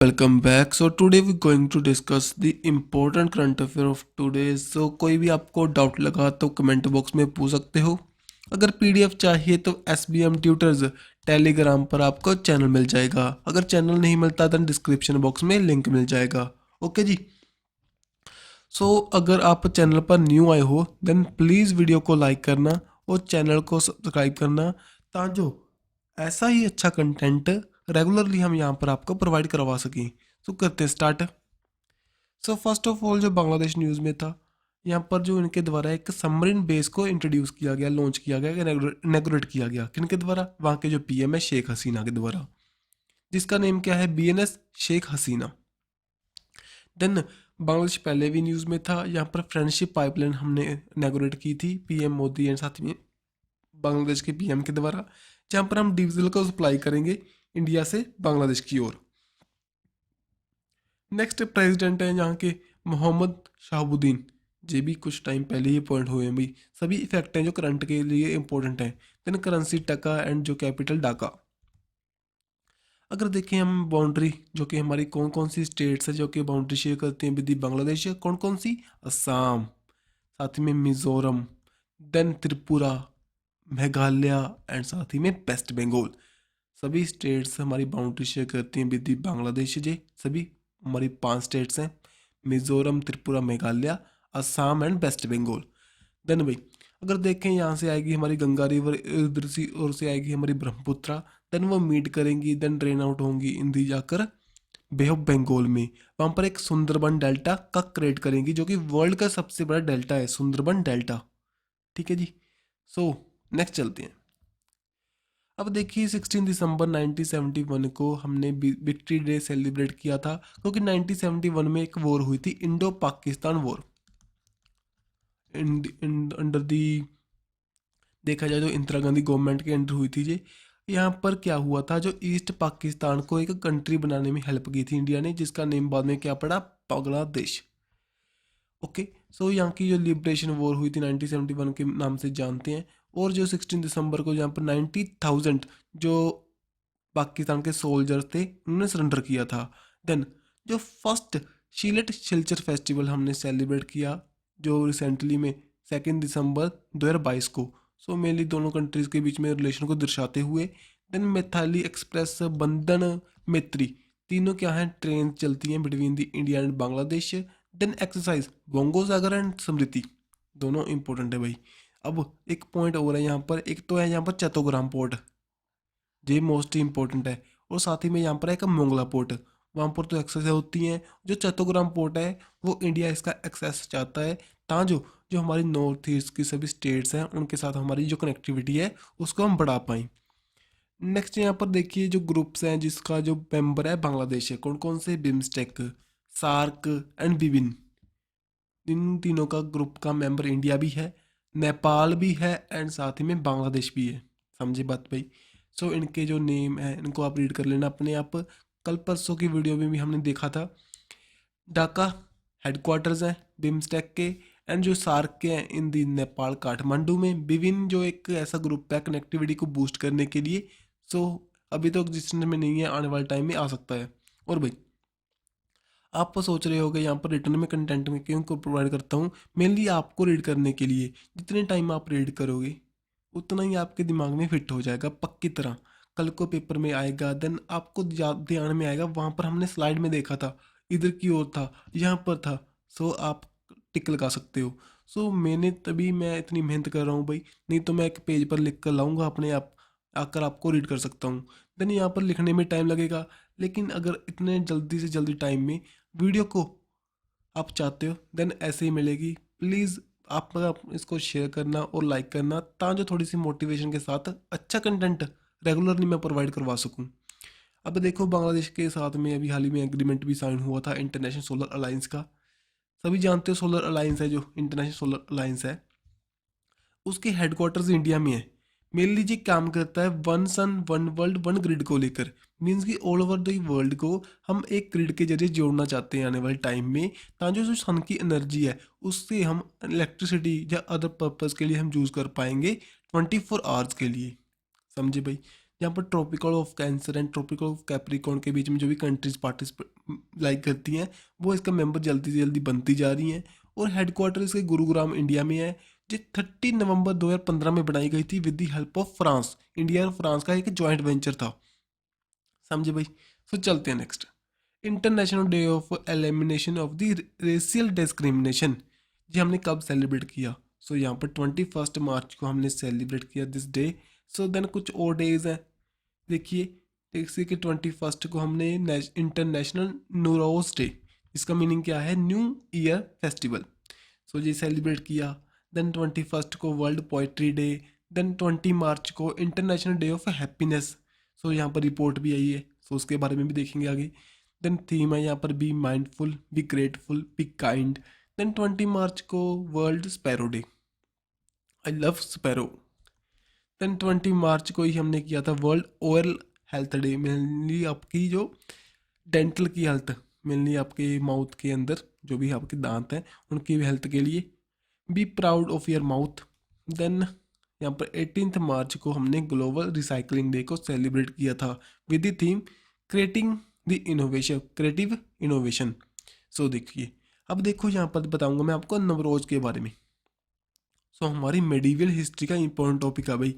Welcome back. So today we're going to discuss the important current affair of today. So कोई भी आपको doubt लगा तो comment box में पूछ सकते हो। अगर पीडीएफ चाहिए तो SBM ट्यूटर्स टेलीग्राम पर आपको चैनल मिल जाएगा। अगर चैनल नहीं मिलता तो डिस्क्रिप्शन बॉक्स में लिंक मिल जाएगा। ओके जी। सो अगर आप चैनल पर न्यू आए हो देन प्लीज़ वीडियो को लाइक करना और चैनल को सब्सक्राइब करना ताकि ऐसा ही अच्छा कंटेंट रेगुलरली हम यहाँ पर आपको प्रोवाइड करवा सकें। तो करते हैं start. So first of all जो बांग्लादेश न्यूज़ में था, यहाँ पर जो इनके द्वारा एक सबमरीन बेस को इंट्रोड्यूस किया गया, लॉन्च किया गया, इनॉग्रेट किया गया। किनके द्वारा? वहाँ के जो पीएम है शेख हसीना के द्वारा, जिसका नेम क्या है? बीएनएस शेख हसीना। देन बांग्लादेश पहले भी न्यूज़ में था। यहाँ पर फ्रेंडशिप पाइपलाइन हमने इनॉग्रेट की थी पीएम मोदी एंड साथ में बांग्लादेश के पीएम के द्वारा, जहाँ पर हम डीजल को सप्लाई करेंगे इंडिया से बांग्लादेश की ओर। नेक्स्ट प्रेसिडेंट हैं यहाँ के मोहम्मद शहाबुद्दीन, ये भी कुछ टाइम पहले ही अपॉइंट हुए हैं भाई। सभी इफेक्ट हैं जो करंट के लिए इंपॉर्टेंट हैं। देन करेंसी टका एंड जो कैपिटल ढाका। अगर देखें हम बाउंड्री, जो कि हमारी कौन कौन सी स्टेट्स है जो कि बाउंड्री शेयर करते हैं विद बांग्लादेश, कौन कौन सी? असम, साथ ही में मिजोरम, देन त्रिपुरा, मेघालय एंड साथ ही में वेस्ट बंगाल। सभी स्टेट्स हमारी बाउंड्री शेयर करती हैं विद बांग्लादेश। जी सभी हमारी 5 स्टेट्स हैं, मिजोरम, त्रिपुरा, मेघालय, असम एंड वेस्ट बंगाल। देन भाई अगर देखें यहाँ से आएगी हमारी गंगा रिवर, इधर सी और से आएगी हमारी ब्रह्मपुत्रा। देन वो मीट करेंगी, देन ड्रेन आउट होंगी इंदी जाकर बे ऑफ बंगाल में। वहाँ पर एक सुंदरबन डेल्टा का क्रिएट करेंगी, जो कि वर्ल्ड का सबसे बड़ा डेल्टा है, सुंदरबन डेल्टा। ठीक है जी। सो नेक्स्ट चलते हैं। अब देखिए 16 दिसंबर 1971 को हमने विक्ट्री डे सेलिब्रेट किया था, क्योंकि 1971 में एक वॉर हुई थी, Indo Pakistan war. Under the देखा जाए तो इंदिरा गांधी गवर्नमेंट के अंडर हुई थी ये। यहाँ पर क्या हुआ था, जो ईस्ट पाकिस्तान को एक कंट्री बनाने में हेल्प की थी इंडिया ने, जिसका नेम बाद में क्या पड़ा? बांग्लादेश। ओके। सो यहाँ की जो लिबरेशन वॉर हुई थी 1971 के नाम से जानते हैं। और जो 16 दिसंबर को यहाँ पर 90,000 जो पाकिस्तान के सोल्जर्स थे उन्होंने सरेंडर किया था। देन जो फर्स्ट शिलट शिलचर फेस्टिवल हमने सेलिब्रेट किया जो रिसेंटली में 2 दिसंबर 2022 को। सो मेनली दोनों कंट्रीज़ के बीच में रिलेशन को दर्शाते हुए। देन मैथाली एक्सप्रेस, बंधन, मैत्री, तीनों क्या हैं? ट्रेन चलती हैं between the India and Bangladesh. Then exercise Bongosagar and Smriti, दोनों इंपॉर्टेंट है भाई। अब एक पॉइंट और है यहाँ पर, एक तो है यहाँ पर चतोग्राम पोर्ट, ये मोस्ट इंपॉर्टेंट है। और साथ ही में यहाँ पर एक मोंगला पोर्ट, वहाँ पर तो एक्सेस होती हैं। जो चतोग्राम पोर्ट है वो इंडिया इसका एक्सेस चाहता है, ताकि जो जो हमारी नॉर्थ ईस्ट की सभी स्टेट्स हैं उनके साथ हमारी जो कनेक्टिविटी है उसको हम बढ़ा पाएँ। नेक्स्ट यहाँ पर देखिए जो ग्रुप्स हैं जिसका जो मेंबर है बांग्लादेश है, कौन कौन से? बिम्स्टेक, सार्क एंड विभिन्न, इन तीनों का ग्रुप का मेंबर इंडिया भी है, नेपाल भी है एंड साथ ही में बांग्लादेश भी है। समझे बात भाई? सो इनके जो नेम है इनको आप रीड कर लेना अपने आप। कल परसों की वीडियो में भी हमने देखा था। ढाका हेडक्वार्टर्स हैं बिम्स्टेक के, एंड जो सार्क के हैं इन दी नेपाल काठमांडू में। विभिन्न जो एक ऐसा ग्रुप है कनेक्टिविटी को बूस्ट करने के लिए। सो अभी तो एग्जिस्टेंस में नहीं है, आने वाले टाइम में आ सकता है। और भाई आप तो सोच रहे होगे यहाँ पर रिटर्न में कंटेंट में क्यों को प्रोवाइड करता हूँ, मेनली आपको रीड करने के लिए। जितने टाइम आप रीड करोगे उतना ही आपके दिमाग में फिट हो जाएगा पक्की तरह। कल को पेपर में आएगा, देन आपको ध्यान में आएगा वहाँ पर हमने स्लाइड में देखा था, इधर की ओर था, यहाँ पर था। सो आप टिक लगा सकते हो। सो मैंने तभी मैं इतनी मेहनत कर रहा हूँ भाई, नहीं तो मैं एक पेज पर लिख कर लाऊंगा अपने आप, आकर आपको रीड कर सकता हूँ। देन यहाँ पर लिखने में टाइम लगेगा, लेकिन अगर इतने जल्दी से जल्दी टाइम में वीडियो को आप चाहते हो देन ऐसे ही मिलेगी। प्लीज़ आप इसको शेयर करना और लाइक करना, ताकि जो थोड़ी सी मोटिवेशन के साथ अच्छा कंटेंट रेगुलरली मैं प्रोवाइड करवा सकूं। अब देखो बांग्लादेश के साथ में अभी हाल ही में एग्रीमेंट भी साइन हुआ था इंटरनेशनल सोलर अलायंस का। सभी जानते हो सोलर अलायंस है, जो इंटरनेशनल सोलर अलायंस है उसके हेडक्वार्टर्स इंडिया में है। मेनली जी काम करता है one sun one world one grid को लेकर। मीन्स कि ऑल ओवर द वर्ल्ड को हम एक ग्रिड के जरिए जोड़ना चाहते हैं आने वाले टाइम में, ताकि जो सन की एनर्जी है उससे हम इलेक्ट्रिसिटी या अदर पर्पज़ के लिए हम यूज़ कर पाएंगे 24 आवर्स के लिए। समझे भाई? यहाँ पर tropical of cancer and tropical of Capricorn के बीच में जो भी कंट्रीज पार्टिसिपेट लाइक करती हैं वो इसका मेंबर जल्दी से जल्दी बनती जा रही हैं। और हेडक्वार्टर इसके गुरुग्राम इंडिया में है, जो 30 नवंबर 2015 में बनाई गई थी with the help of France. India और फ्रांस का एक जॉइंट वेंचर था, समझे भाई। सो चलते हैं next. International day of elimination of the racial discrimination, ये हमने कब सेलिब्रेट किया? सो यहाँ पर 21 मार्च को हमने सेलिब्रेट किया दिस डे। सो देन कुछ और डेज हैं, देखिए। जैसे कि 21 को हमने इंटरनेशनल नूरोज डे, इसका मीनिंग क्या है? New year festival. सो ये सेलिब्रेट किया। देन 21 को वर्ल्ड पोइट्री डे। देन 20 मार्च को इंटरनेशनल डे ऑफ हैप्पीनेस। सो यहाँ पर रिपोर्ट भी आई है, सो उसके बारे में भी देखेंगे आगे। देन थीम है यहाँ पर be mindful, be grateful, be kind. Then 20 मार्च को world sparrow day, I love sparrow. Then 20 मार्च को ही हमने किया था world oral health day, mainly आपकी जो डेंटल की हेल्थ, मेनली आपके माउथ के अंदर जो भी आपके दांत हैं उनकी हेल्थ के लिए। Be proud of your mouth. Then यहाँ पर 18 मार्च को हमने ग्लोबल रिसाइकलिंग डे को सेलिब्रेट किया था with the theme creating the innovation, creative innovation. So देखिए, अब देखो यहाँ पर बताऊंगा मैं आपको नवरोज के बारे में। सो हमारी मेडिवल हिस्ट्री का इंपॉर्टेंट टॉपिक है भाई।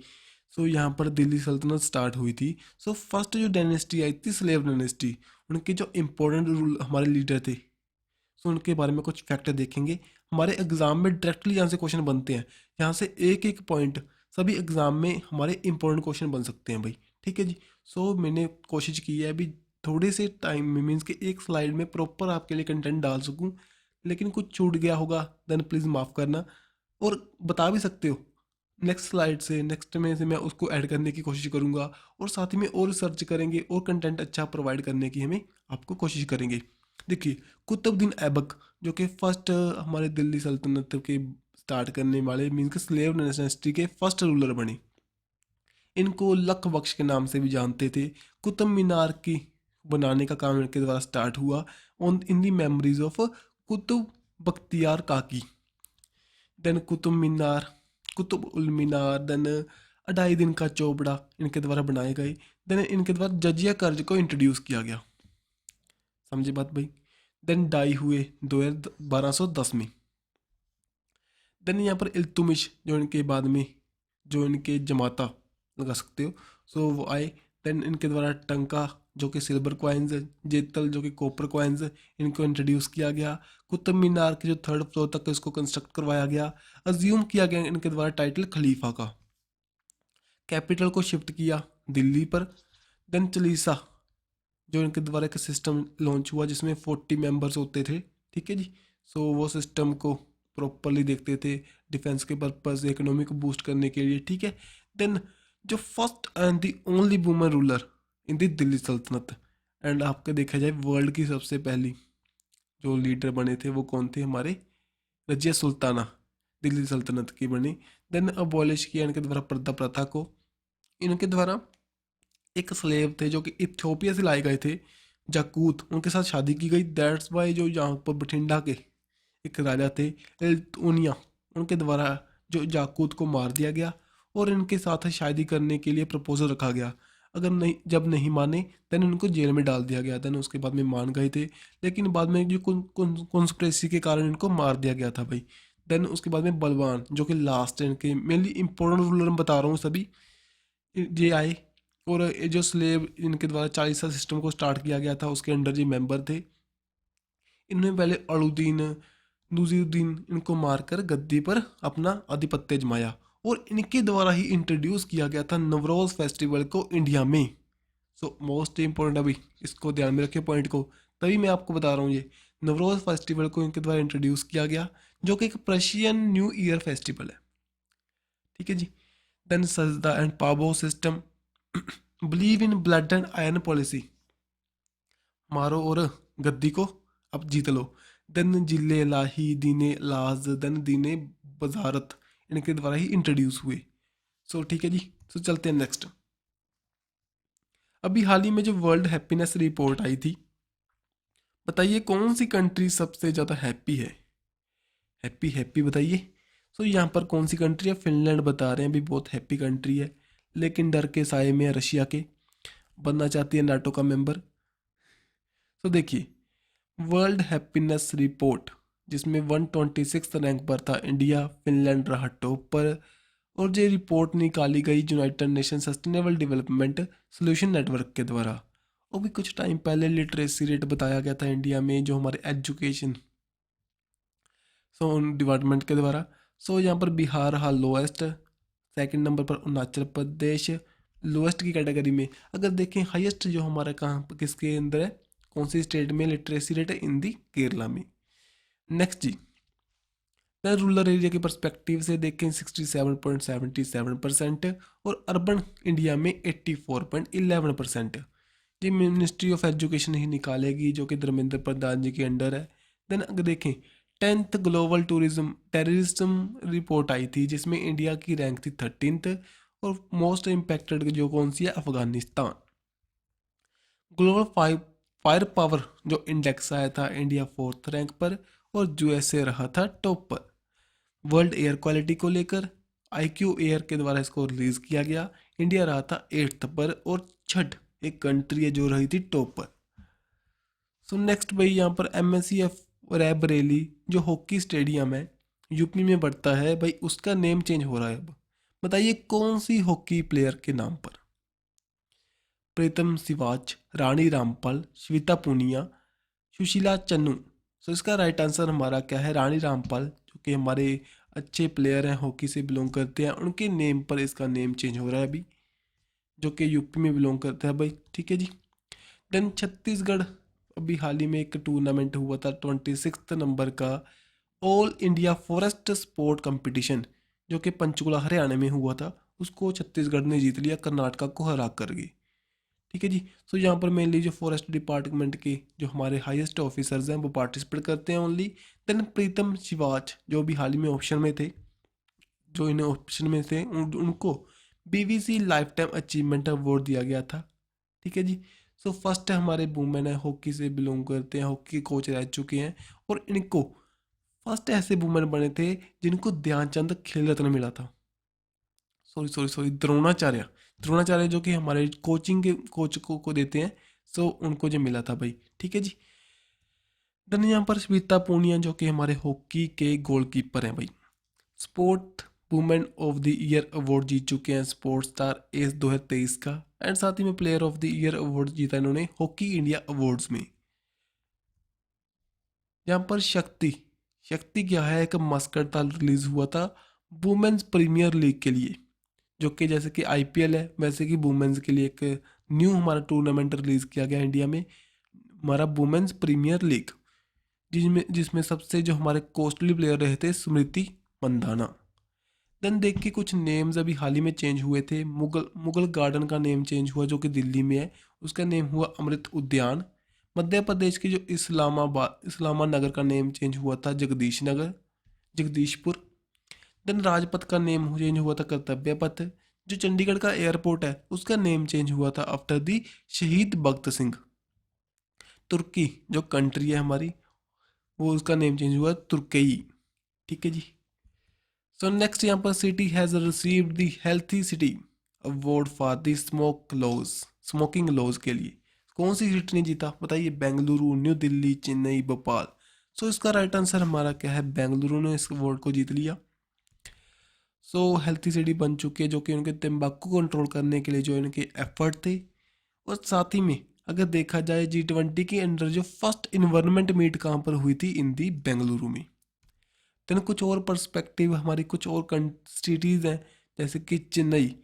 सो यहाँ पर दिल्ली सल्तनत स्टार्ट हुई थी। सो फर्स्ट जो डायनेस्टी आई थी स्लेव डायनेस्टी, उनके जो इम्पोर्टेंट रूल हमारे लीडर थे, सो उनके बारे में कुछ फैक्टर देखेंगे। हमारे एग्जाम में डायरेक्टली यहाँ से क्वेश्चन बनते हैं, यहाँ से एक एक पॉइंट सभी एग्जाम में हमारे इंपॉर्टेंट क्वेश्चन बन सकते हैं भाई, ठीक है जी। सो मैंने कोशिश की है अभी थोड़े से टाइम में, मीन्स कि एक स्लाइड में प्रॉपर आपके लिए कंटेंट डाल सकूँ, लेकिन कुछ छूट गया होगा देन प्लीज़ माफ़ करना। और बता भी सकते हो नेक्स्ट स्लाइड से, नेक्स्ट में से मैं उसको ऐड करने की कोशिश करूँगा, और साथ ही में और रिसर्च करेंगे और कंटेंट अच्छा प्रोवाइड करने की हमें आपको कोशिश करेंगे। देखिए, कुतुबुद्दीन ऐबक जो कि फर्स्ट हमारे दिल्ली सल्तनत के स्टार्ट करने वाले, मीन्स के स्लेव डायनेस्टी के फर्स्ट रूलर बने। इनको लख बख्श के नाम से भी जानते थे। कुतुब मीनार की बनाने का काम इनके द्वारा स्टार्ट हुआ on in the memories of Qutub Bakhtiyar काकी। देन कुतुब मीनार, कुतुब उल मीनार, देन 2.5 दिन का चौबड़ा इनके द्वारा बनाए गए। देन इनके द्वारा जजिया कर्ज को इंट्रोड्यूस किया गया, समझे बात भाई। देन डाई हुए 1210 में। देन यहाँ पर इल्तुमिश जो इनके बाद में, जो इनके जमाता लगा सकते हो, सो वो आए। देन इनके द्वारा टंका जो कि सिल्वर कॉइन्स, जेतल जो कि कॉपर कॉइन्स, इनको इंट्रोड्यूस किया गया। कुतुब मीनार के जो 3rd फ्लोर तक इसको कंस्ट्रक्ट करवाया गया। अज्यूम किया गया इनके द्वारा टाइटल खलीफा का। कैपिटल को शिफ्ट किया दिल्ली पर। देन चलीसा जो इनके द्वारा एक सिस्टम लॉन्च हुआ जिसमें 40 मेंबर्स होते थे, ठीक है जी। सो वो सिस्टम को प्रॉपरली देखते थे डिफेंस के पर्पज, इकोनॉमी को बूस्ट करने के लिए, ठीक है। देन जो first and the only woman ruler in the Delhi सल्तनत, एंड आपका देखा जाए वर्ल्ड की सबसे पहली जो लीडर बने थे वो कौन थे? हमारे रजिया सुल्ताना दिल्ली सल्तनत की बनी। देन अबॉलिश किया इनके द्वारा पर्दा प्रथा को। इनके द्वारा एक स्लेव थे जो कि इथियोपिया से लाए गए थे, जाकूत, उनके साथ शादी की गई। दैट्स वाई जो यहाँ पर बठिंडा के एक राजा थे एल्तुनिया, उनके द्वारा जो जाकूत को मार दिया गया और इनके साथ शादी करने के लिए प्रपोजल रखा गया। अगर नहीं, जब नहीं माने देन उनको जेल में डाल दिया गया। देन उसके बाद में मान गए थे, लेकिन बाद में जो कॉन्स्पिरेसी के कारण इनको मार दिया गया था भाई। देन उसके बाद में बलवान जो कि लास्ट इनके मेनली इंपॉर्टेंट रूलर मैं बता रहा हूँ सभी, ये आए। और ये जो स्लेव इनके द्वारा 40 सिस्टम को स्टार्ट किया गया था उसके अंडर जो मेंबर थे, इन्होंने पहले अलाउद्दीन, नूरुद्दीन इनको मारकर गद्दी पर अपना आधिपत्य जमाया, और इनके द्वारा ही इंट्रोड्यूस किया गया था नवरोज फेस्टिवल को इंडिया में। सो मोस्ट इंपॉर्टेंट, अभी इसको ध्यान में रखिए पॉइंट को, तभी मैं आपको बता रहा हूँ ये नवरोज फेस्टिवल को इनके द्वारा इंट्रोड्यूस किया गया, जो कि एक प्रशियन न्यू ईयर फेस्टिवल है, ठीक है जी। देन सजदा एंड पाबो system, believe in blood and iron policy, मारो और गद्दी को अब जीत लो। देन जिले लाही दीने लाज, देन दीने बजारत इनके द्वारा ही इंट्रोड्यूस हुए। सो ठीक है जी। सो चलते हैं नेक्स्ट। अभी हाल ही में जो वर्ल्ड हैप्पीनेस रिपोर्ट आई थी, बताइए कौन सी कंट्री सबसे ज़्यादा हैप्पी है? हैप्पी हैप्पी बताइए। सो यहाँ पर कौन सी कंट्री है? फिनलैंड बता रहे हैं अभी बहुत हैप्पी कंट्री है। लेकिन डर के साए में है रशिया के, बनना चाहती है नाटो का मेंबर। तो देखिए, वर्ल्ड हैप्पीनेस रिपोर्ट जिसमें 126 रैंक पर था इंडिया, फिनलैंड रहा टॉप पर। और ये रिपोर्ट निकाली गई United nation sustainable development solution network के द्वारा। और भी कुछ टाइम पहले लिटरेसी रेट बताया गया था इंडिया में, जो हमारे एजुकेशन डिपार्टमेंट के द्वारा। यहाँ पर बिहार रहा लोएस्ट, सेकंड नंबर पर अरुणाचल प्रदेश लोएस्ट की कैटेगरी में। अगर देखें हाईएस्ट जो हमारा कहाँ किसके अंदर है, कौन सी स्टेट में लिटरेसी रेट है, इन दी केरला में। नेक्स्ट जी, रूरल एरिया के परस्पेक्टिव से देखें 67.77% और अर्बन इंडिया में 84.11%। ये मिनिस्ट्री ऑफ एजुकेशन ही निकालेगी, जो कि धर्मेंद्र प्रधान जी के अंडर है। देन अगर देखें 10th global tourism terrorism report आई थी, जिसमें इंडिया की रैंक थी 13th और मोस्ट इम्पैक्टेड जो कौन सी है, अफगानिस्तान। ग्लोबल फायर पावर जो इंडेक्स आया था, इंडिया 4th रैंक पर और यूएसए रहा था टॉप पर। वर्ल्ड एयर क्वालिटी को लेकर IQ एयर के द्वारा इसको रिलीज किया गया, इंडिया रहा था 8th पर और छठ एक कंट्री है जो रही थी टॉप पर। सो नेक्स्ट भाई, यहाँ पर MSCF रायबरेली जो हॉकी स्टेडियम है यूपी में बढ़ता है भाई, उसका नेम चेंज हो रहा है अब। बताइए कौन सी हॉकी प्लेयर के नाम पर? प्रीतम सिवाच, रानी रामपाल, श्वेता पूनिया, सुशीला चन्नू। इसका राइट आंसर हमारा क्या है, रानी रामपाल, जो कि हमारे अच्छे प्लेयर हैं, हॉकी से बिलोंग करते हैं, उनके नेम पर इसका नेम चेंज हो रहा है अभी, जो कि यूपी में बिलोंग करते हैं भाई। ठीक है जी। देन छत्तीसगढ़, अभी हाल ही में एक टूर्नामेंट हुआ था 26 नंबर का all India forest sport competition, जो कि पंचकुला हरियाणा में हुआ था। उसको छत्तीसगढ़ ने जीत लिया, कर्नाटका को हरा कर गई। ठीक है जी। यहाँ पर मेनली जो फॉरेस्ट डिपार्टमेंट के जो हमारे हाईएस्ट ऑफिसर्स हैं वो पार्टिसिपेट करते हैं ओनली। देन प्रीतम शिवाच जो भी हाल ही में ऑप्शन में थे, जो इन ऑप्शन में थे उनको BBC life time achievement award दिया गया था। ठीक है जी। फर्स्ट हमारे वुमेन है, हॉकी से बिलोंग करते हैं, हॉकी कोच रह चुके हैं, और इनको फर्स्ट ऐसे वुमेन बने थे जिनको ध्यानचंद खेल रत्न मिला था। सॉरी द्रोणाचार्य, द्रोणाचार्य जो कि हमारे कोचिंग के कोच को देते हैं, उनको जो मिला था भाई। ठीक है जी। देन यहाँ पर श्वेता पूनिया जो कि हमारे हॉकी के गोलकीपर हैं भाई, sport women of the year award जीत चुके हैं स्पोर्ट्स स्टार एस 2023 का। एंड साथ ही में player of the year award जीता इन्होंने हॉकी इंडिया अवार्ड्स में। यहाँ पर शक्ति, शक्ति क्या है, एक मस्कट ताल रिलीज हुआ था वुमेन्स प्रीमियर लीग के लिए, जो कि जैसे कि IPL है वैसे कि वुमेन्स के लिए एक न्यू हमारा टूर्नामेंट रिलीज किया गया इंडिया में, हमारा वुमेन्स प्रीमियर लीग, जिसमें सबसे जो हमारे कॉस्टली प्लेयर रहे थे स्मृति मंदाना। देन देख के कुछ नेम्स अभी हाल ही में चेंज हुए थे। मुगल गार्डन का नेम चेंज हुआ जो कि दिल्ली में है, उसका नेम हुआ अमृत उद्यान। मध्य प्रदेश के जो इस्लामा नगर का नेम चेंज हुआ था जगदीश नगर, जगदीशपुर। देन राजपथ का नेम चेंज हुआ था कर्तव्य पथ। जो चंडीगढ़ का एयरपोर्ट है उसका नेम चेंज हुआ था आफ्टर दी शहीद भगत सिंह। तुर्की जो कंट्री है वो उसका नेम चेंज हुआ तुर्कई। ठीक है जी। नेक्स्ट यहाँ पर city has received the healthy city award for the smoking laws के लिए कौन सी सिटी ने जीता? बताइए, बेंगलुरु, न्यू दिल्ली, चेन्नई, भोपाल। इसका राइट आंसर हमारा क्या है, बेंगलुरु ने इस अवार्ड को जीत लिया। हेल्थी सिटी बन चुकी है, जो कि उनके तंबाकू कंट्रोल करने के लिए जो इनके एफर्ट थे। और साथ ही में अगर देखा जाए G20 के अंडर जो फर्स्ट इन्वायरमेंट मीट कहाँ पर हुई थी, इन दी बेंगलुरु में। देन कुछ और पर्सपेक्टिव हमारी कुछ और सिटीज़ हैं, जैसे कि चेन्नई,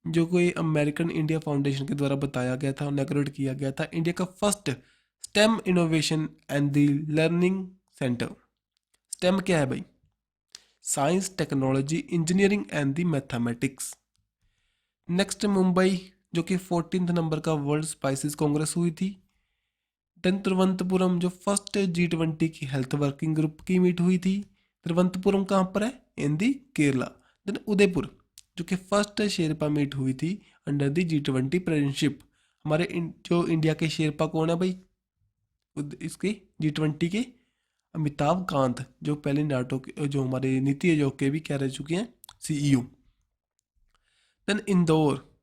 जो कोई अमेरिकन इंडिया फाउंडेशन के द्वारा बताया गया था, इनॉग्रेट किया गया था इंडिया का first stem innovation and the learning centre. Stem क्या है भाई? Science, technology, engineering and the mathematics. Next Mumbai, जो कि 14th नंबर का वर्ल्ड स्पाइसेस कांग्रेस हुई थी। देन तिरुवनंतपुरम, जो फर्स्ट G20 की हेल्थ वर्किंग ग्रुप की मीट हुई थी। तिरुवनंतपुरम कहाँ पर है? इन दी केरला। देन उदयपुर, जो कि फर्स्ट शेरपा मीट हुई थी अंडर दी G20 प्रेसिडेंटशिप। हमारे जो इंडिया के शेरपा कौन है भाई इसके G20 के? अमिताभ कांत, जो पहले नाटो के जो हमारे नीति आयोग के भी क्या रह चुके हैं CEO। देन इंदौर,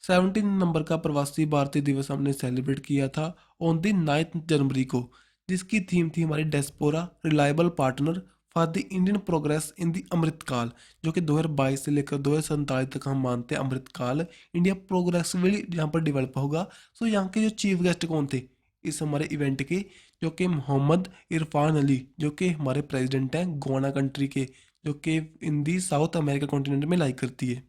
17 नंबर का प्रवासी भारतीय दिवस हमने सेलिब्रेट किया था ऑन द 9 जनवरी को, जिसकी थीम थी हमारी diaspora reliable partner for the Indian progress in the Amritkaal, जो कि 2022 से लेकर 2047 तक हम मानते हैं अमृतकाल इंडिया प्रोग्रेसिवली यहाँ पर डेवलप होगा। सो यहाँ के जो चीफ गेस्ट कौन थे इस हमारे इवेंट के, जो कि मोहम्मद इरफान अली, जो कि हमारे प्रेसिडेंट हैं गोवाना कंट्री के, जो कि इन दी साउथ अमेरिका कॉन्टिनेंट में लाई करती है।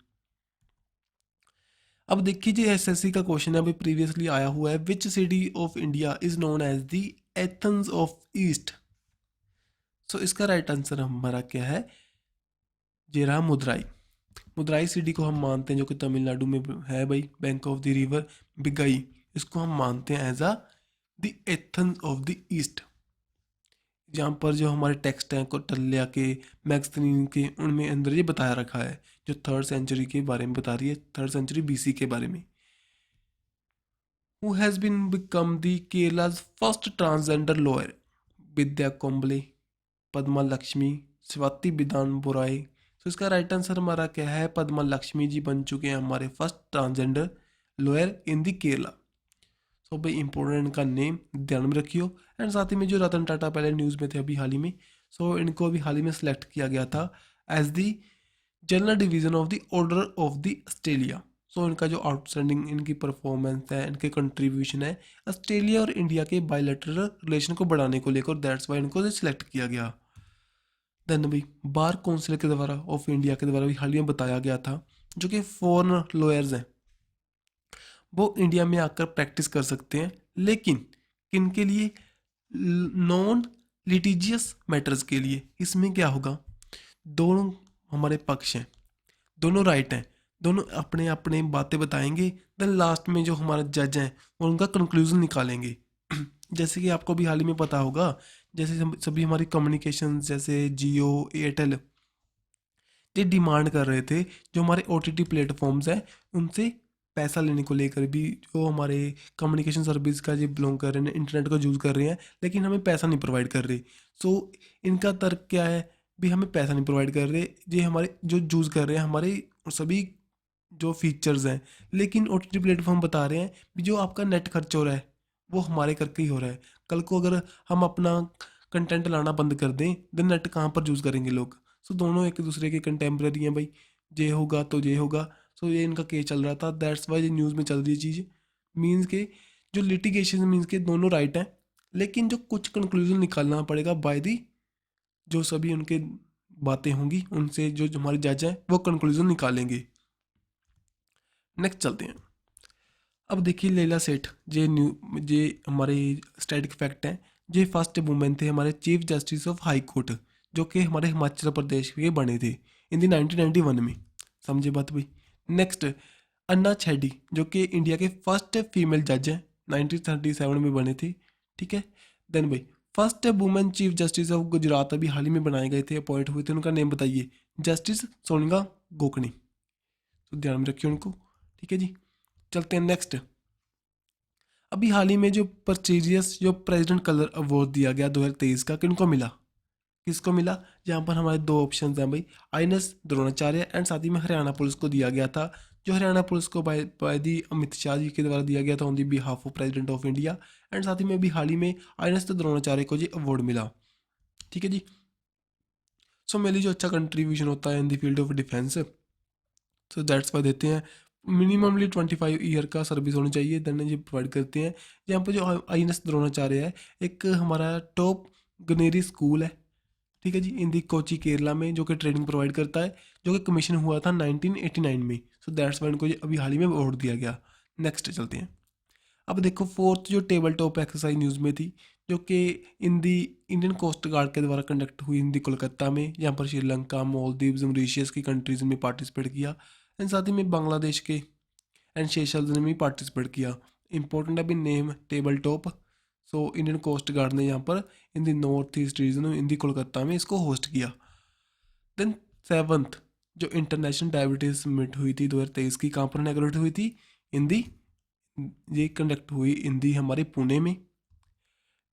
अब देखिए जी एसएससी का क्वेश्चन है, अभी प्रीवियसली आया हुआ है, which city of India is known as the Athens of East. So इसका राइट आंसर हमारा क्या है, ये रहा मुद्राई। मुद्राई सिटी को हम मानते हैं जो कि तमिलनाडु में है भाई, bank of the river Vaigai, इसको हम मानते हैं as a the Athens of the east. जहाँ पर जो हमारे टेक्स्ट हैं कौटिल्य के, मैगस्थनीन के, उनमें अंदर ये बताया रखा है, जो 3rd सेंचुरी के बारे में बता रही है, 3rd सेंचुरी बीसी के बारे में। Who has been become the Kerala's first transgender lawyer? विद्या कोम्बले, पद्मा लक्ष्मी, स्वाति विधान बुराई। तो इसका राइट आंसर हमारा क्या है, पद्मा लक्ष्मी जी बन चुके हैं हमारे first transgender lawyer in the Kerala. So भाई इंपॉर्टेंट इनका नेम ध्यान में रखियो। एंड साथ ही में जो रतन टाटा पहले न्यूज़ में थे अभी हाल ही में, सो इनको अभी हाल ही में सेलेक्ट किया गया था as the general division of the order of the Australia. So इनका जो आउटस्टैंडिंग इनकी परफॉर्मेंस है, इनके कंट्रीब्यूशन है ऑस्ट्रेलिया और इंडिया के बायलैटरल रिलेशन को बढ़ाने को लेकर, दैट्स वाई इनको सिलेक्ट किया गया। देन भाई बार काउंसिल के द्वारा ऑफ इंडिया के द्वारा भी हाल ही में बताया गया था, जो कि फॉरेन लॉयर्स हैं वो इंडिया में आकर प्रैक्टिस कर सकते हैं, लेकिन किन के लिए, नॉन लिटिजियस मैटर्स के लिए। इसमें क्या होगा, दोनों हमारे पक्ष हैं, दोनों राइट हैं, दोनों अपने अपने बातें बताएंगे, देन लास्ट में जो हमारे जज हैं वो उनका कंक्लूजन निकालेंगे। जैसे कि आपको भी हाल ही में पता होगा, जैसे सभी हमारी कम्युनिकेशन जैसे जियो एयरटेल ये डिमांड कर रहे थे जो हमारे ओटीटी प्लेटफॉर्म्स हैं उनसे पैसा लेने को लेकर भी, जो हमारे कम्युनिकेशन सर्विस का जो बिलोंग कर रहे हैं, इंटरनेट का यूज़ कर रहे हैं, लेकिन हमें पैसा नहीं प्रोवाइड कर रहे। सो इनका तर्क क्या है, भी हमें पैसा नहीं प्रोवाइड कर रहे, ये हमारे जो यूज़ कर रहे हैं हमारे सभी जो फीचर्स हैं, लेकिन ओटीटी प्लेटफॉर्म बता रहे हैं भी जो आपका नेट खर्च हो रहा है वो हमारे करके ही हो रहा है। कल को अगर हम अपना कंटेंट लाना बंद कर दें, देन नेट कहाँ पर यूज़ करेंगे लोग। सो दोनों एक दूसरे के कंटेम्प्रेरी हैं भाई, ये होगा तो ये होगा। सो ये इनका केस चल रहा था, दैट्स वाई ये न्यूज़ में चल रही है चीज़। मीन्स के जो लिटिगेशन मीन्स के दोनों राइट हैं, लेकिन जो कुछ कंक्लूजन निकालना पड़ेगा बाय दी, जो सभी उनके बातें होंगी उनसे जो हमारे जज हैं वो कंक्लूजन निकालेंगे। नेक्स्ट चलते हैं। अब देखिए लैला सेठ, ये हमारे स्टैटिक फैक्ट हैं, ये फर्स्ट वुमेन थे हमारे chief justice of high court, जो कि हमारे हिमाचल प्रदेश के बने थे इन दी 1991 में। समझे बात भाई। नेक्स्ट अन्ना छेडी, जो कि इंडिया के फर्स्ट फीमेल जज हैं, 1937 में बने थे। ठीक है। देन भाई first women chief justice of Gujarat अभी हाल ही में बनाए गए थे, अपॉइंट हुए थे, उनका नेम बताइए, जस्टिस सोनिया गोकनी। तो ध्यान में रखिए उनको। ठीक है जी। चलते हैं नेक्स्ट। अभी हाल ही में जो प्रस्टिजियस जो प्रेसिडेंट कलर अवार्ड दिया गया 2023 का, किनको मिला, किसको मिला, जहाँ पर हमारे दो ऑप्शन हैं भाई, आईएनएस द्रोणाचार्य एंड साथ ही में हरियाणा पुलिस को दिया गया था, जो हरियाणा पुलिस को बाय दी अमित शाह जी के द्वारा दिया गया था on the behalf of president of India. And साथ ही में भी हाल ही में आईएनएस द्रोणाचार्य को जी अवार्ड मिला। ठीक है जी। सो मेरी जो अच्छा कंट्रीब्यूशन होता है in the field of defence, so that's why देते हैं मिनिममली 25 ईयर का सर्विस होनी चाहिए, देन ये प्रोवाइड करते हैं। यहाँ पर जो आईएनएस द्रोणाचार्य है एक हमारा टॉप गनेरी स्कूल है, ठीक है जी, इन दी कोची केरला में, जो कि ट्रेनिंग प्रोवाइड करता है, जो कि कमीशन हुआ था 1989 में। सो दैट्स वाई इनको अभी हाल ही में अवार्ड दिया गया। नेक्स्ट चलते हैं। अब देखो फोर्थ जो टेबल टॉप एक्सरसाइज न्यूज़ में थी, जो कि इन दी इंडियन कोस्ट गार्ड के द्वारा कंडक्ट हुई इन दी कोलकाता में, यहाँ पर श्रीलंका, मालदीव्स, मॉरिशस की कंट्रीज में पार्टिसिपेट किया, एंड साथ ही में बांग्लादेश के एंड सेशल्स ने भी पार्टिसिपेट किया। इंपॉर्टेंट है भी name table top. So Indian coast guard ने यहाँ पर in the north east region in the Kolkata में इसको होस्ट किया। देन सेवंथ जो इंटरनेशनल डायबिटीज समिट हुई थी 2023 की, कहाँ पर इनॉग्रेट हुई थी, इन दी ये कंडक्ट हुई इन दी हमारे पुणे में।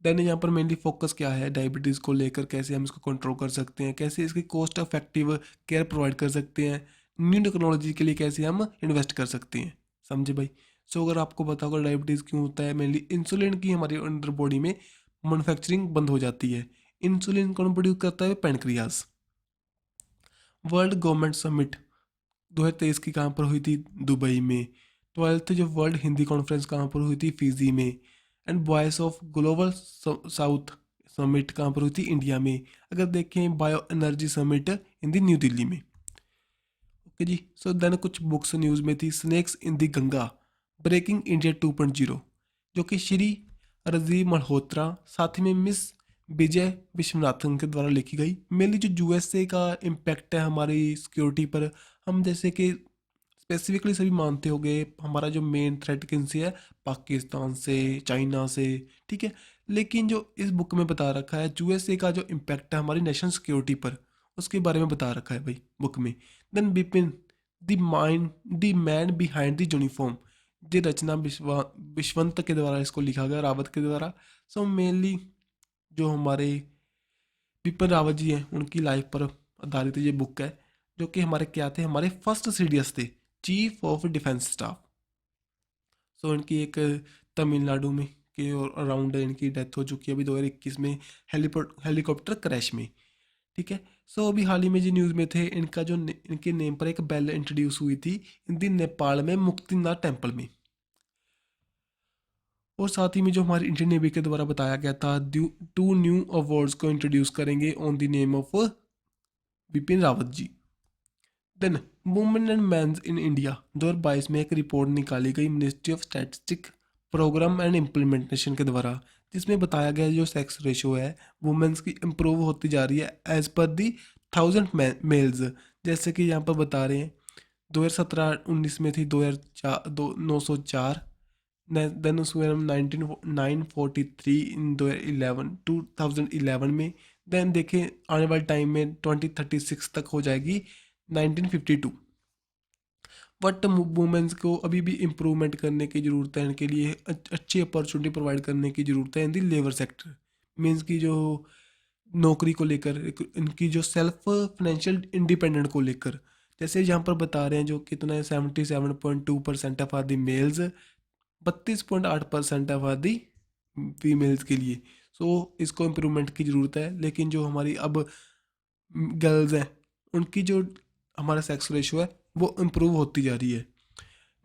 देन यहाँ पर मेनली फोकस क्या है, डायबिटीज़ को लेकर कैसे हम इसको कंट्रोल कर सकते हैं, कैसे इसकी कॉस्ट इफेक्टिव केयर प्रोवाइड कर सकते हैं, न्यू टेक्नोलॉजी के लिए कैसे हम इन्वेस्ट कर सकते हैं। समझे भाई। सो अगर आपको पता होगा डायबिटीज़ क्यों होता है, मेनली इंसुलिन की हमारी अंडर बॉडी में मैन्युफैक्चरिंग बंद हो जाती है। इंसुलिन कौन प्रोड्यूस करता है? पैनक्रियाज। वर्ल्ड गवर्नमेंट समिट 2023 की कहाँ पर हुई थी? दुबई में। 12th जो वर्ल्ड हिंदी कॉन्फ्रेंस कहाँ पर हुई थी? फिजी में। And voice of global south summit कहाँ पर हुई थी? इंडिया में। अगर देखें bio energy summit in the new Delhi में। ओके जी। सो देन कुछ बुक्स न्यूज़ में थी। Snakes in the Ganga, breaking India 2.0, जो कि श्री रजीव मल्होत्रा साथ ही में मिस विजय विश्वनाथन के द्वारा लिखी गई। मेनली जो यूएसए का इम्पैक्ट है हमारी सिक्योरिटी पर, हम जैसे कि स्पेसिफिकली सभी मानते हो गए हमारा जो मेन थ्रेट किन से है? पाकिस्तान से, चाइना से, ठीक है। लेकिन जो इस बुक में बता रखा है यूएसए का जो इम्पैक्ट है हमारी नेशनल सिक्योरिटी पर, उसके बारे में बता रखा है भाई बुक में। Then Bipin the man behind the uniform, ये रचना विश्वंत के द्वारा इसको लिखा गया, रावत के द्वारा। सो मेनली जो हमारे बिपिन रावत जी हैं उनकी लाइफ पर आधारित ये बुक है, जो कि हमारे क्या थे? हमारे फर्स्ट सीडीएस थे, चीफ ऑफ डिफेंस स्टाफ। सो इनकी एक तमिलनाडु में के अराउंड इनकी डेथ हो चुकी है अभी 2021 में हेलीकॉप्टर क्रैश में, ठीक है। सो अभी हाल ही में जो न्यूज़ में थे इनका जो इनके नेम पर एक बेल इंट्रोड्यूस हुई थी इन नेपाल में मुक्तिनाथ टेम्पल में। और साथ ही में जो हमारी इंडियन नेवी के द्वारा बताया गया था 2 न्यू अवार्ड्स को इंट्रोड्यूस करेंगे on the name of Bipin Rawat ji. Then women and mens in India 2022 में एक रिपोर्ट निकाली गई ministry of statistic programme and implementation के द्वारा, जिसमें बताया गया जो सेक्स रेशो है वुमेन्स की इम्प्रूव होती जा रही है एज पर दी 1000 मेल्स। जैसे कि यहाँ पर बता रहे हैं 2017-19 में थी 904, देन उसमें 943 इन 2011 में। देन देखें आने वाले टाइम में 2036 तक हो जाएगी 1952। बट वुमेंस को अभी भी इम्प्रूवमेंट करने की ज़रूरत है, इनके लिए अच्छी अपॉर्चुनिटी प्रोवाइड करने की ज़रूरत है इन दी लेबर सेक्टर। मीन्स की जो नौकरी को लेकर इनकी जो सेल्फ फाइनेंशियल इंडिपेंडेंट को लेकर, जैसे यहाँ पर बता रहे हैं जो कितना है 77.2% of are the males, 32.8% of are the females के लिए। सो इसको इम्प्रूवमेंट की ज़रूरत है। लेकिन जो हमारी अब गर्ल्स हैं उनकी जो हमारा सेक्स रेशो है वो इम्प्रूव होती जा रही है।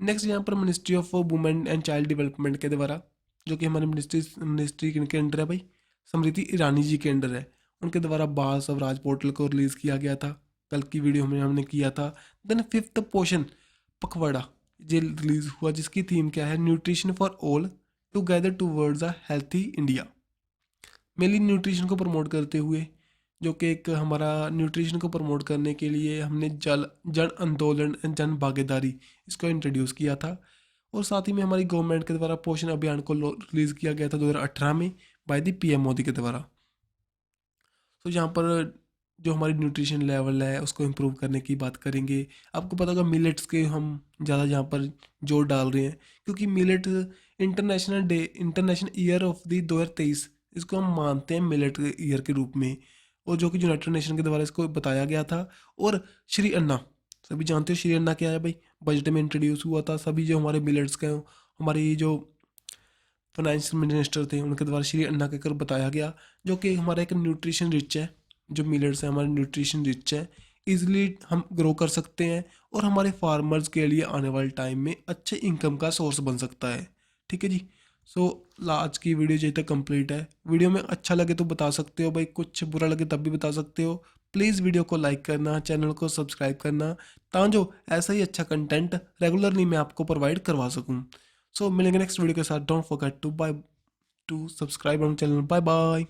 नेक्स्ट यहाँ पर ministry of women and child development के द्वारा, जो कि हमारी मिनिस्ट्री किनके अंडर है भाई? स्मृति ईरानी जी के अंडर है। उनके द्वारा बाल स्वराज पोर्टल को रिलीज़ किया गया था, कल की वीडियो में हमने किया था। देन 5th पोषण पखवाड़ा ये रिलीज हुआ, जिसकी थीम क्या है? Nutrition for all together towards a healthy India. Mainly nutrition को प्रमोट करते हुए, जो कि एक हमारा न्यूट्रिशन को प्रमोट करने के लिए हमने जन आंदोलन जन भागीदारी इसको इंट्रोड्यूस किया था। और साथ ही में हमारी गवर्नमेंट के द्वारा पोषण अभियान को रिलीज़ किया गया था 2018 में बाय दी पीएम मोदी के द्वारा। तो यहाँ पर जो हमारी न्यूट्रिशन लेवल है उसको इम्प्रूव करने की बात करेंगे। आपको पता होगा मिलेट्स के हम ज़्यादा यहाँ पर जोर डाल रहे हैं, क्योंकि millet international year of the 2023 इसको हम मानते हैं मिलेट ईयर के रूप में, और जो कि यूनाइटेड नेशन के द्वारा इसको बताया गया था। और श्री अन्ना, सभी जानते हो श्री अन्ना क्या है भाई? बजट में इंट्रोड्यूस हुआ था। सभी जो हमारे मिलेट्स के हमारी जो फाइनेंशियल मिनिस्टर थे उनके द्वारा श्री अन्ना के कर बताया गया, जो कि हमारा एक न्यूट्रिशन रिच है। जो मिलेट्स हैं हमारे न्यूट्रिशन रिच है, इजीली हम ग्रो कर सकते हैं और हमारे फार्मर्स के लिए आने वाले टाइम में अच्छे इनकम का सोर्स बन सकता है। ठीक है जी। सो आज की वीडियो जब तक कंप्लीट है, वीडियो में अच्छा लगे तो बता सकते हो भाई, कुछ बुरा लगे तब भी बता सकते हो। प्लीज़ वीडियो को लाइक करना, चैनल को सब्सक्राइब करना, ताकि ऐसा ही अच्छा कंटेंट रेगुलरली मैं आपको प्रोवाइड करवा सकूँ। सो मिलेंगे नेक्स्ट वीडियो के साथ। Don't forget to subscribe our channel. Bye bye.